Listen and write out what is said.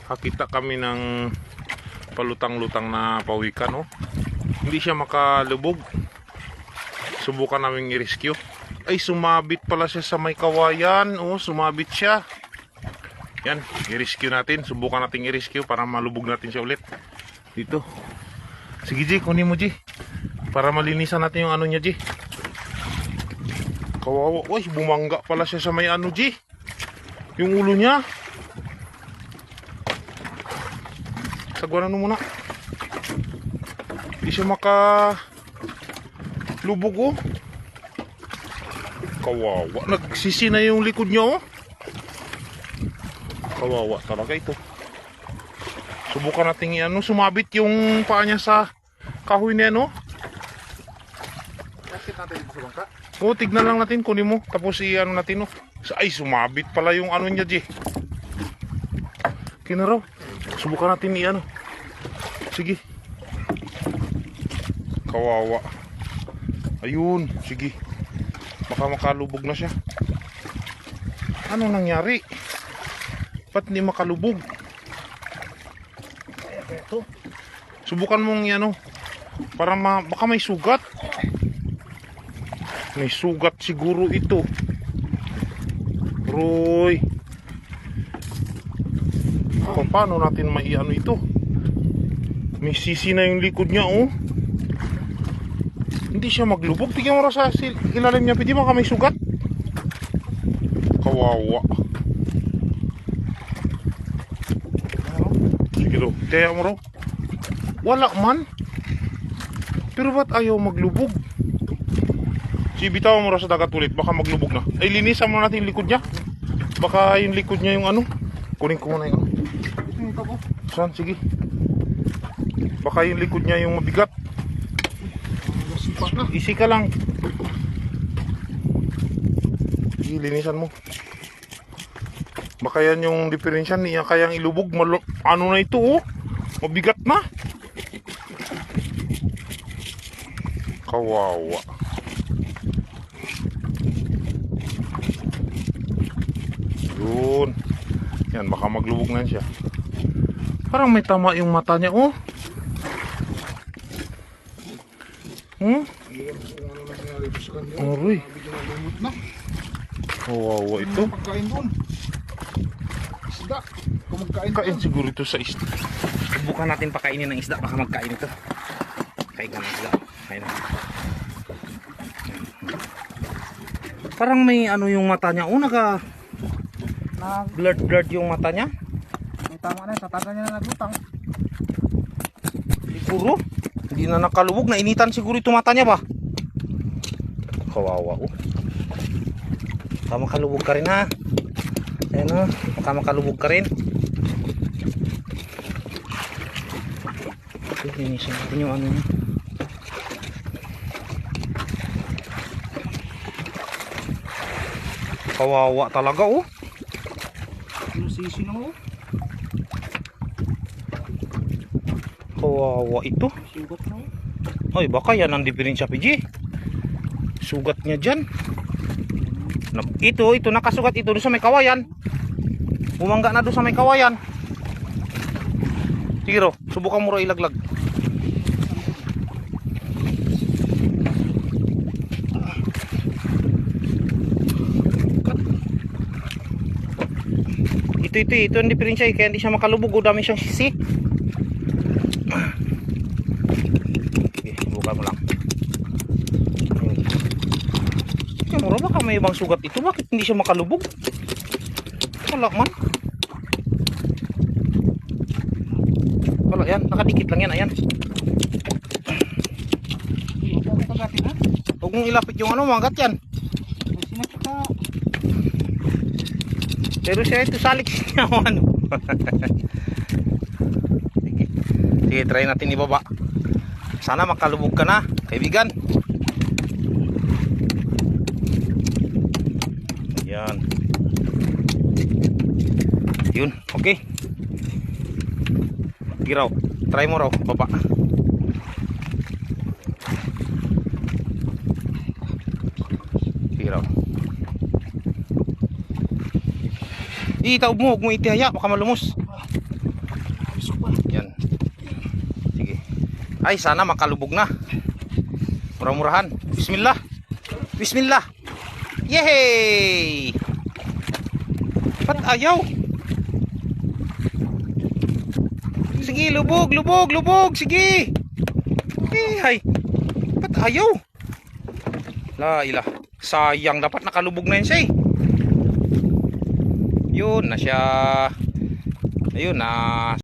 Nakita kami ng palutang-lutang na pawikan, oh. Hindi siya makalubog. Subukan namin i-rescue. Ay, sumabit pala siya sa may kawayan. Oh, sumabit siya. Yan, i-rescue natin. Subukan natin i-rescue para malubog natin siya ulit. Dito. Sige, G, kunin mo, G. Para malinisan natin yung ano niya, G. Kawawa. Uy, bumangga pala siya sa may ano, G. Yung ulo niya. Sagwanan mo muna. Hindi siya makalubog, oh. Kawawa. Nagsisi na yung likod niya, oh. Kawawa talaga ito. Subukan natin i-ano. Sumabit yung paa niya sa kahoy niya, no? Bakit natin sa bangka? Oo, tignan lang natin. Kunin mo. Tapos i-ano natin, oh. Ay, sumabit pala yung ano niya, G. Kinaraw. Subukan natin i-ano. Sige. Kawawa. Ayun, sige. Baka makalubog na siya. Ano nangyari? Ba't hindi makalubog? Ito. Subukan mong i-ano. Para baka may sugat. May sugat siguro ito. Roy. Paano natin mai-ano ito? May sisi na yung likod niya, oh. Hindi siya maglubog. Tignan mo sa ilalim niya. Pwede baka may sugat. Kawawa. Sige daw. Kaya mo raw. Wala man. Pero ba't ayaw maglubog? Bitaw mo raw sa dagat ulit. Baka maglubog na. Ay, linisan mo natin yung likod niya. Baka yung likod niya yung ano. Kunin ko muna yung ano. Saan? Sige. Baka yung likod niya yung mabigat. Isi ka lang. Sige, linisan mo. Baka yan yung diferensya niya. Kayang ilubog. Ano na ito, oh. Mabigat na. Kawawa. Yun. Yan, baka maglubog na siya. Parang may tama yung mata niya, oh. Aroy. Kawawa ito. Pagkain doon. Isda. Kung magkain Kain siguro ito sa isda. Subukan natin pakainin ng isda, baka magkain ito. Kain ka ng isda. Kain na. Parang may ano yung mata niya. Oh, blurred yung mata niya. may tama na. Sa taga niya na naglutang. Siguro. Hindi na nakalubog. Nainitan siguro ito mata niya ba? Kawawa, oh. Baka makalubog ka rin, ha. Ayan, oh. Baka makalubog ka rin. Linisin natin yung ano niya. Kawawa talaga, oh. Sisi na, oh. Kawawa ito. Sugat na, oh. Ay, baka yan ang diferensya, PG. Sugat niya dyan. Ito, nakasugat ito doon sa may kawayan. Bumangga na doon sa may kawayan. Sige ro, subukan mo ro ilaglag. Ito ang diferensya, kaya hindi siya makalubog. O dami siyang sisi. Okay, subukan mo lang. Mura, baka may ibang sugat ito. Bakit hindi siya makalubog? Wala man. Wala yan. Nakadikit lang yan. Ayan. Huwag mong ilapit yung ano. Magat yan. Pero siya ito salik siya. Ano? Sige, try natin ibaba. Sana makalubog ka na, kaibigan. Yan. Yun, okay. Sige raw, try mo raw, baba. Sige raw. Itaob mo, huwag mo itihaya, baka malumos. Pasok pa. Yan. Sige. Ay, sana makalubog na. Murah-murahan. Bismillah. Bismillah. Yehey! Ba't ayaw? Sige, lubog, lubog, lubog. Sige. Ay, ba't ayaw? La ilah. Sayang, dapat nakalubog na yun siya eh. Yun na siya. Ayun na.